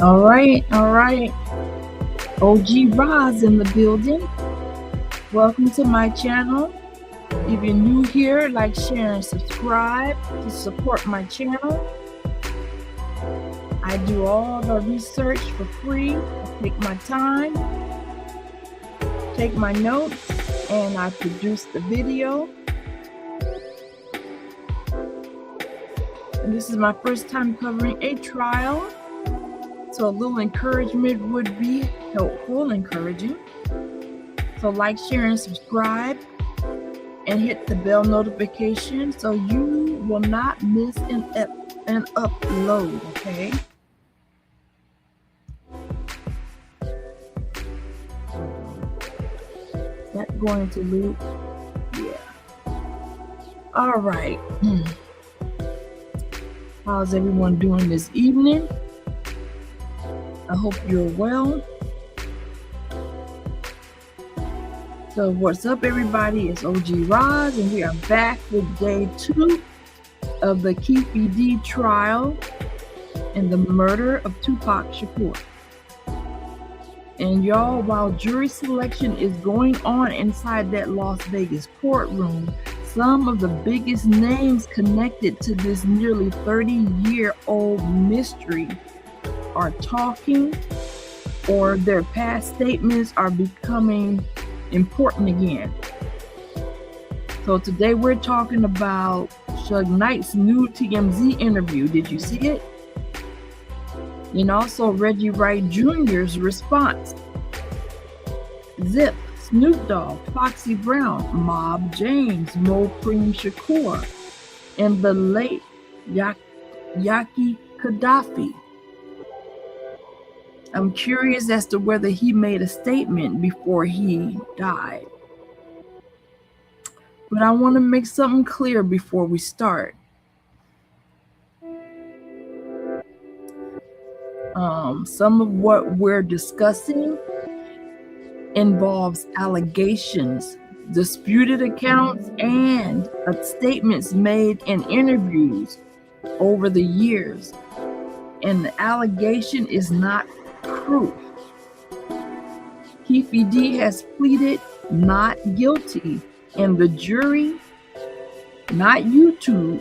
All right. OG Roz in the building. Welcome to my channel. If you're new here, like, share, and subscribe to support my channel. I do all the research for free. I take my time, take my notes, and I produce the video. And this is my first time covering a trial, so a little encouragement would be helpful, encouraging. So like, share, and subscribe, and hit the bell notification so you will not miss an upload, okay? Is that going to loop? Yeah. All right. How's everyone doing this evening? I hope you're well. So what's up, everybody? It's OG Roz, and we are back with day 2 of the Keefe trial and the murder of Tupac Shakur. And y'all, while jury selection is going on inside that Las Vegas courtroom, some of the biggest names connected to this nearly 30-year-old mystery are talking, or their past statements are becoming important again. So today we're talking about Suge Knight's new TMZ interview. Did you see it? And also Reggie Wright Jr.'s response. Zip, Snoop Dogg, Foxy Brown, Mob James, Mo Cream Shakur, and the late Yaki Gaddafi. I'm curious as to whether he made a statement before he died. But I want to make something clear before we start. Some of what we're discussing involves allegations, disputed accounts, and statements made in interviews over the years. And the allegation is not proof. Keefe has pleaded not guilty, and the jury, not YouTube,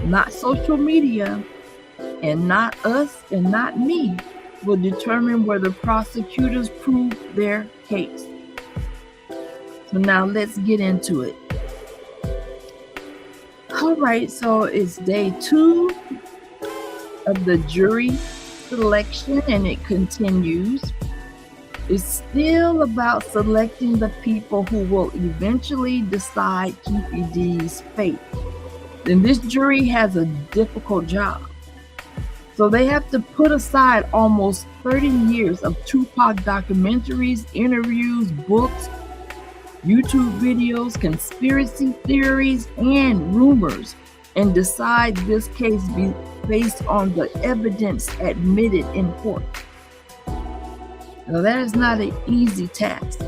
not social media, and not us and not me, will determine whether prosecutors prove their case. So now let's get into it. All right, so it's day 2 of the jury selection, and it continues. It's still about selecting the people who will eventually decide Keefe fate. And this jury has a difficult job. So they have to put aside almost 30 years of Tupac documentaries, interviews, books, YouTube videos, conspiracy theories, and rumors, and decide this case based on the evidence admitted in court. Now that is not an easy task.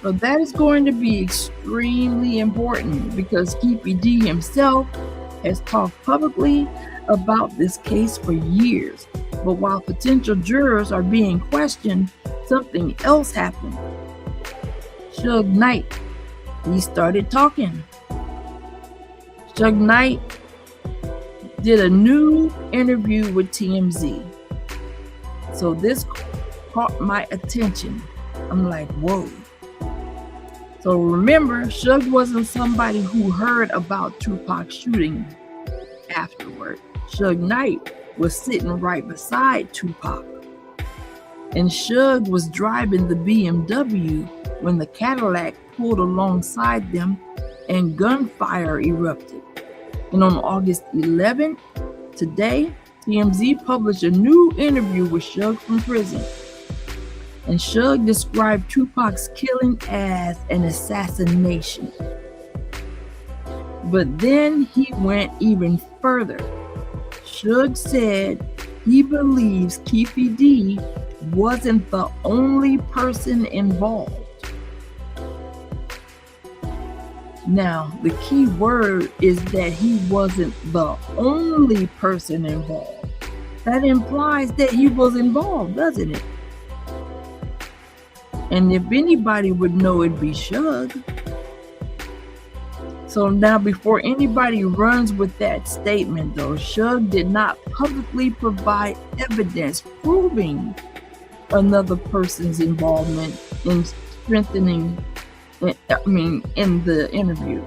But that is going to be extremely important because Keefe himself has talked publicly about this case for years. But while potential jurors are being questioned, something else happened. Suge Knight, he started talking. Suge Knight did a new interview with TMZ. So this caught my attention. I'm like, whoa. So remember, Suge wasn't somebody who heard about Tupac's shooting afterward. Suge Knight was sitting right beside Tupac. And Suge was driving the BMW when the Cadillac pulled alongside them and gunfire erupted. And on August 11th, today, TMZ published a new interview with Suge from prison. And Suge described Tupac's killing as an assassination. But then he went even further. Suge said he believes Keefe wasn't the only person involved. Now, the key word is that he wasn't the only person involved. That implies that he was involved, doesn't it? And if anybody would know, it'd be Shug. So now, before anybody runs with that statement, though, Shug did not publicly provide evidence proving another person's involvement in strengthening, in the interview.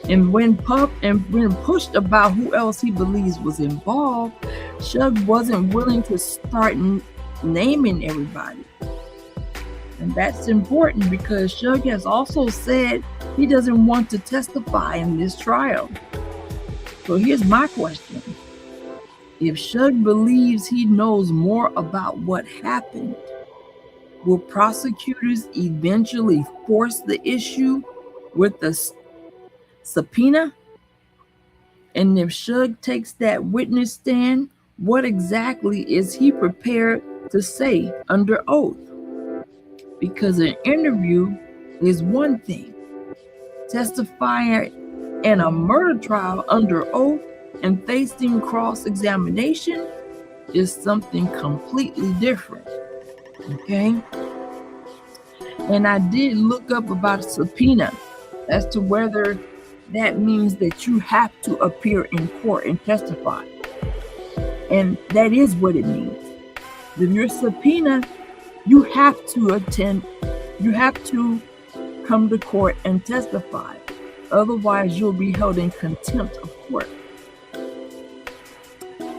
And when pushed about who else he believes was involved, Shug wasn't willing to start naming everybody. And that's important because Shug has also said he doesn't want to testify in this trial. So here's my question. If Shug believes he knows more about what happened, will prosecutors eventually force the issue with the subpoena? And if Shug takes that witness stand, what exactly is he prepared to say under oath? Because an interview is one thing. Testifying in a murder trial under oath and facing cross-examination is something completely different. Okay? And I did look up about a subpoena as to whether that means that you have to appear in court and testify. And that is what it means. If you're subpoenaed, you have to come to court and testify. Otherwise, you'll be held in contempt of court.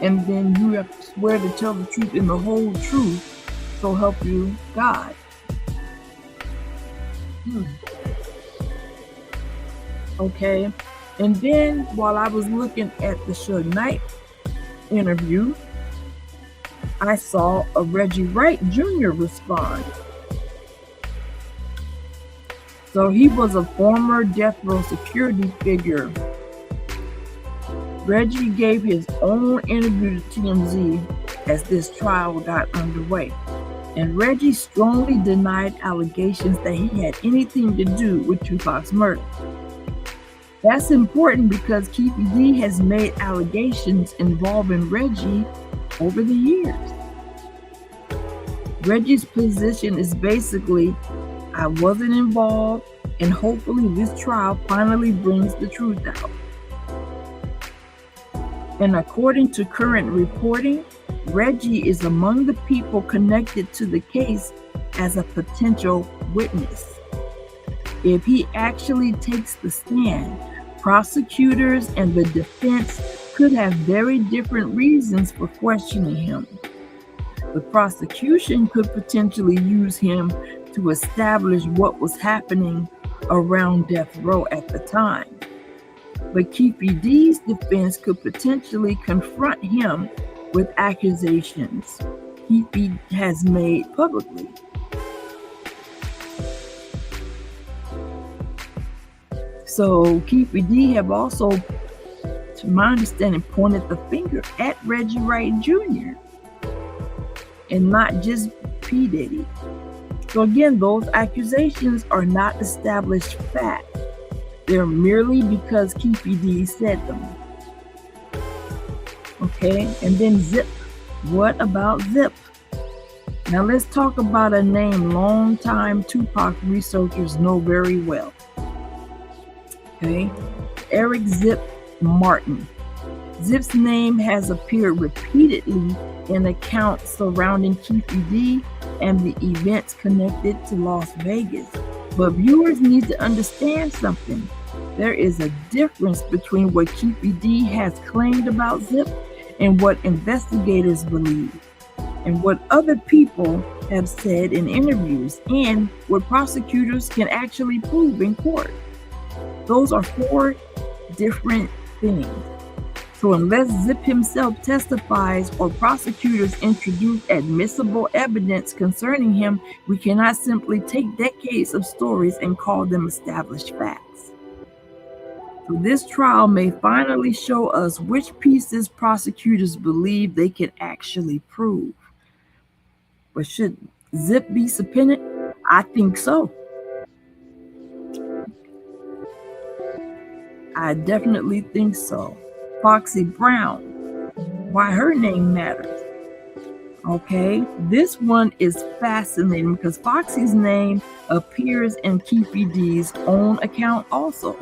And then you have to swear to tell the truth and the whole truth, so help you God. Okay. And then while I was looking at the Suge Knight interview, I saw a Reggie Wright Jr. respond. So he was a former death row security figure. Reggie gave his own interview to TMZ as this trial got underway. And Reggie strongly denied allegations that he had anything to do with Tupac's murder. That's important because Keefe has made allegations involving Reggie over the years. Reggie's position is basically, I wasn't involved, and hopefully this trial finally brings the truth out. And according to current reporting, Reggie is among the people connected to the case as a potential witness. If he actually takes the stand, prosecutors and the defense could have very different reasons for questioning him. The prosecution could potentially use him to establish what was happening around death row at the time. But Keefe D's defense could potentially confront him with accusations Keefe has made publicly. So Keefe D have also, to my understanding, pointed the finger at Reggie Wright Jr. and not just P. Diddy. So again, those accusations are not established facts. They're merely because Keefe D said them. Okay, and then Zip. What about Zip? Now let's talk about a name longtime Tupac researchers know very well. Okay, Eric Zip Martin. Zip's name has appeared repeatedly in accounts surrounding Keefe D and the events connected to Las Vegas. But viewers need to understand something. There is a difference between what Keefe D has claimed about Zip and what investigators believe, and what other people have said in interviews, and what prosecutors can actually prove in court. Those are four different things. So unless Zip himself testifies or prosecutors introduce admissible evidence concerning him, we cannot simply take decades of stories and call them established facts. So this trial may finally show us which pieces prosecutors believe they can actually prove. But should Zip be subpoenaed? I think so. I definitely think so. Foxy Brown. why her name matters. Okay, this one is fascinating because Foxy's name appears in Keefe D's own account also.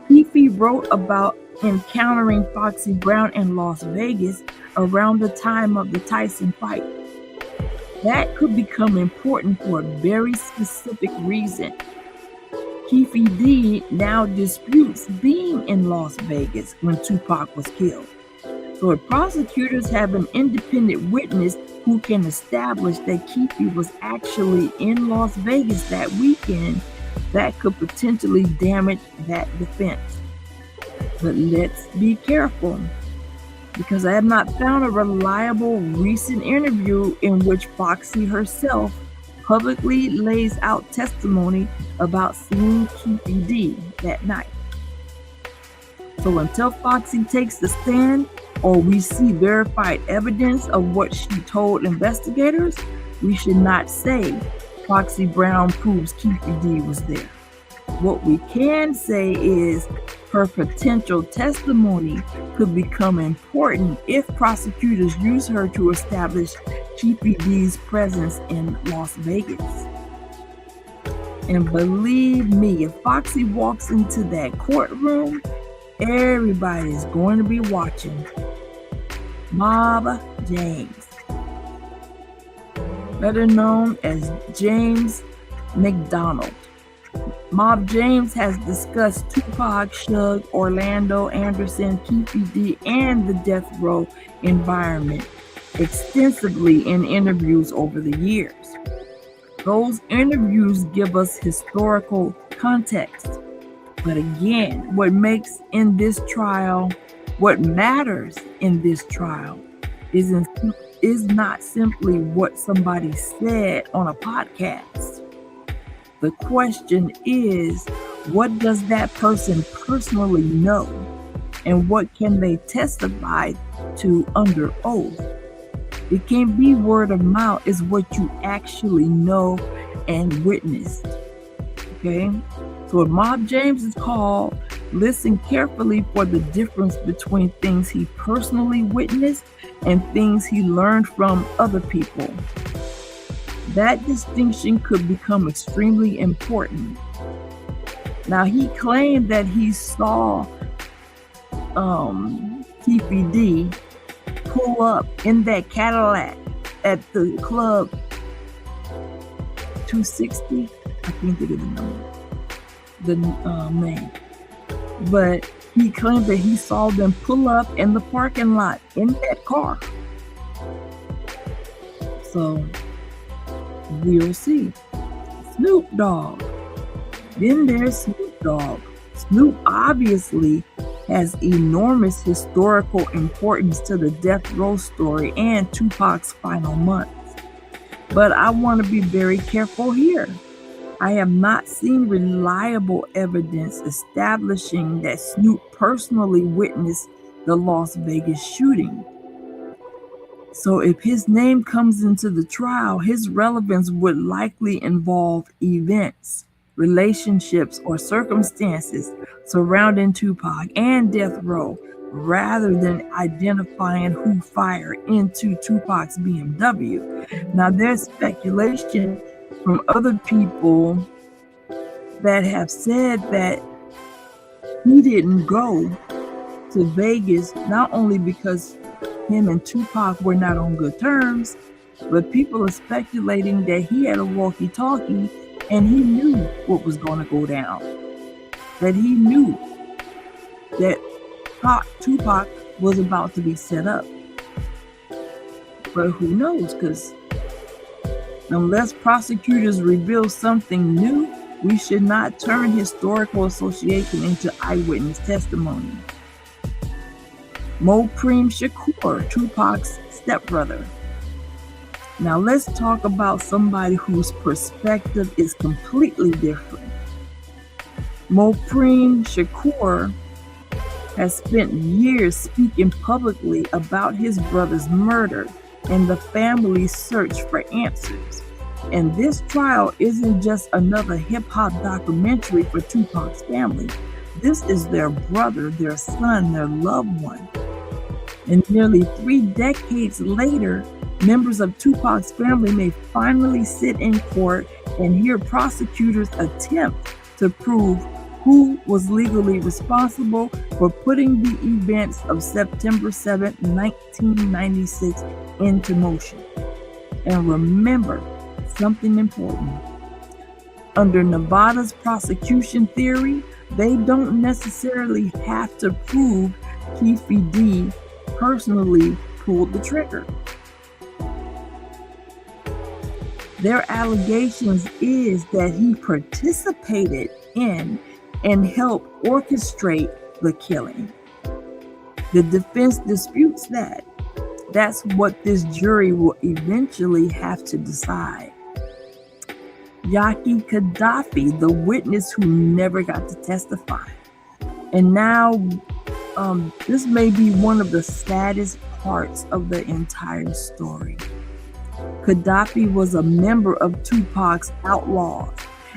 Keefe wrote about encountering Foxy Brown in Las Vegas around the time of the Tyson fight. That could become important for a very specific reason. Keefe D now disputes being in Las Vegas when Tupac was killed. So if prosecutors have an independent witness who can establish that Keefe was actually in Las Vegas that weekend, that could potentially damage that defense. But let's be careful, because I have not found a reliable recent interview in which Foxy herself publicly lays out testimony about seeing Keefe D that night. So until Foxy takes the stand, or we see verified evidence of what she told investigators, we should not say Foxy Brown proves Keefe D was there. What we can say is her potential testimony could become important if prosecutors use her to establish Keefe D's presence in Las Vegas. And believe me, if Foxy walks into that courtroom, everybody is going to be watching. Mob James, better known as James McDonald. Mob James has discussed Tupac, Suge, Orlando Anderson, Keefe D, and the death row environment extensively in interviews over the years. Those interviews give us historical context. But again, what matters in this trial is not simply what somebody said on a podcast. The question is, what does that person personally know? And what can they testify to under oath? It can't be word of mouth. It's what you actually know and witnessed. Okay? So if Mob James is called, listen carefully for the difference between things he personally witnessed and things he learned from other people. That distinction could become extremely important. Now, he claimed that he saw Keefe D pull up in that Cadillac at the club 260. I can't think of the name. But he claimed that he saw them pull up in the parking lot in that car. So we'll see. Snoop Dogg. Then there's Snoop Dogg. Snoop obviously has enormous historical importance to the death row story and Tupac's final months. But I want to be very careful here. I have not seen reliable evidence establishing that Snoop personally witnessed the Las Vegas shooting. So if his name comes into the trial, his relevance would likely involve events, relationships, or circumstances surrounding Tupac and death row, rather than identifying who fired into Tupac's BMW. Now, there's speculation from other people that have said that he didn't go to Vegas, not only because him and Tupac were not on good terms, but people are speculating that he had a walkie-talkie and he knew what was going to go down. That he knew that Tupac was about to be set up. But who knows? Because unless prosecutors reveal something new, we should not turn historical association into eyewitness testimony. Mopreme Shakur, Tupac's stepbrother. Now let's talk about somebody whose perspective is completely different. Mopreme Shakur has spent years speaking publicly about his brother's murder and the family's search for answers. And this trial isn't just another hip-hop documentary for Tupac's family. This is their brother, their son, their loved one. And nearly 3 decades later, members of Tupac's family may finally sit in court and hear prosecutors attempt to prove who was legally responsible for putting the events of September 7, 1996 into motion. And remember something important. Under Nevada's prosecution theory, they don't necessarily have to prove Keefe D personally pulled the trigger. Their allegations is that he participated in and helped orchestrate the killing. The defense disputes that. That's what this jury will eventually have to decide. Yaki Gaddafi, the witness who never got to testify. And now, this may be one of the saddest parts of the entire story. Gaddafi was a member of Tupac's Outlaws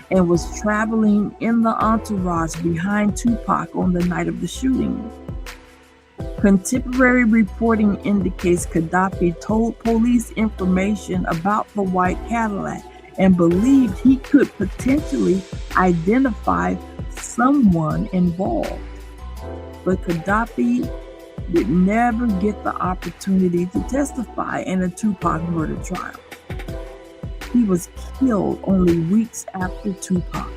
and was traveling in the entourage behind Tupac on the night of the shooting. Contemporary reporting indicates Gaddafi told police information about the white Cadillac and believed he could potentially identify someone involved. But Gaddafi would never get the opportunity to testify in a Tupac murder trial. He was killed only weeks after Tupac.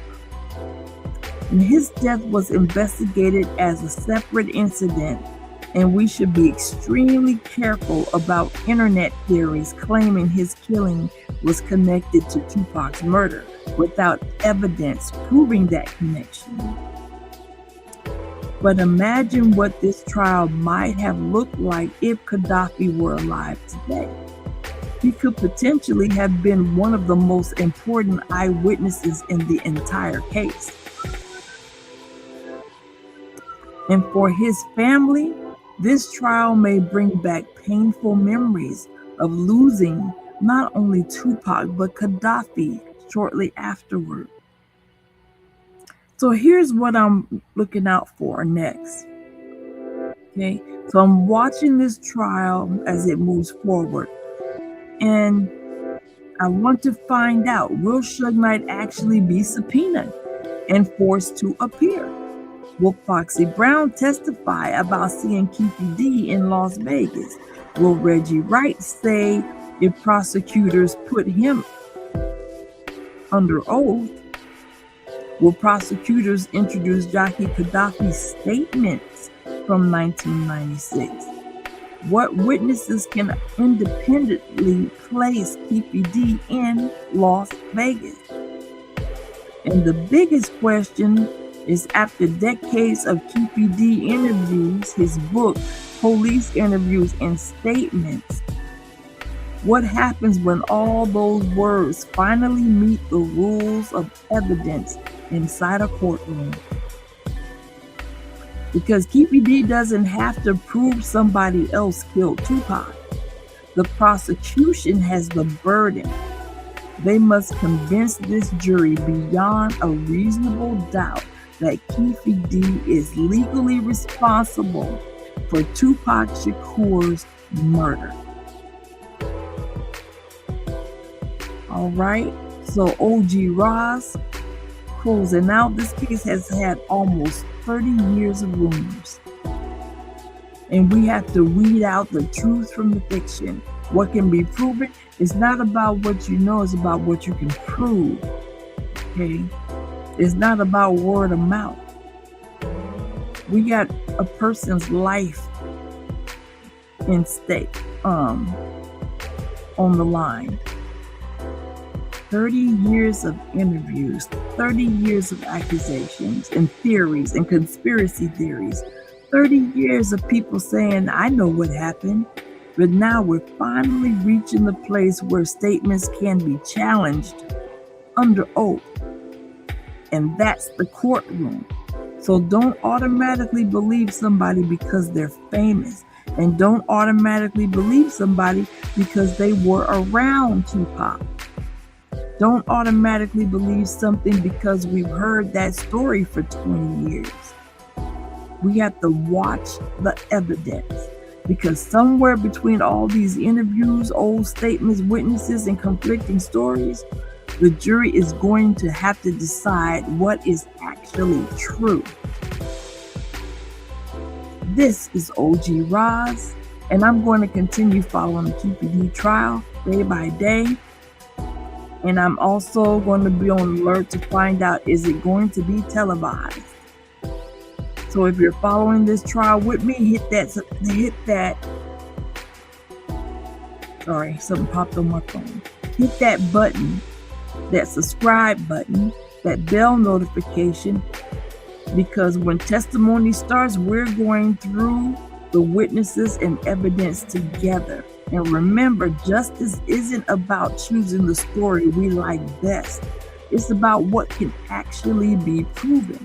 And his death was investigated as a separate incident, and we should be extremely careful about internet theories claiming his killing was connected to Tupac's murder without evidence proving that connection. But imagine what this trial might have looked like if Gaddafi were alive today. He could potentially have been one of the most important eyewitnesses in the entire case. And for his family, this trial may bring back painful memories of losing not only Tupac, but Gaddafi shortly afterward. So here's what I'm looking out for next. Okay, so I'm watching this trial as it moves forward. And I want to find out, will Suge Knight actually be subpoenaed and forced to appear? Will Foxy Brown testify about seeing Keefe D in Las Vegas? Will Reggie Wright say if prosecutors put him under oath? Will prosecutors introduce Yaki Gaddafi's statements from 1996? What witnesses can independently place Keefe D in Las Vegas? And the biggest question is, after decades of Keefe D interviews, his book, police interviews, and statements, what happens when all those words finally meet the rules of evidence inside a courtroom? Because Keefe D doesn't have to prove somebody else killed Tupac. The prosecution has the burden. They must convince this jury beyond a reasonable doubt that Keefe D is legally responsible for Tupac Shakur's murder. All right, so OG Ross, closing out, this case has had almost 30 years of rumors. And we have to weed out the truth from the fiction. What can be proven is not about what you know, it's about what you can prove. Okay? It's not about word of mouth. We got a person's life in stake, on the line. 30 years of interviews, 30 years of accusations and theories and conspiracy theories, 30 years of people saying, I know what happened. But now we're finally reaching the place where statements can be challenged under oath. And that's the courtroom. So don't automatically believe somebody because they're famous. And don't automatically believe somebody because they were around Tupac. Don't automatically believe something because we've heard that story for 20 years. We have to watch the evidence. Because somewhere between all these interviews, old statements, witnesses, and conflicting stories, the jury is going to have to decide what is actually true. This is OG Roz, and I'm going to continue following the Keefe trial day by day. And I'm also going to be on alert to find out, is it going to be televised? So if you're following this trial with me, hit that, sorry, something popped on my phone. Hit that button, that subscribe button, that bell notification, because when testimony starts, we're going through the witnesses and evidence together. And remember, justice isn't about choosing the story we like best. It's about what can actually be proven.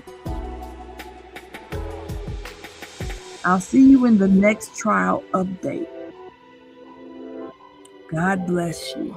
I'll see you in the next trial update. God bless you.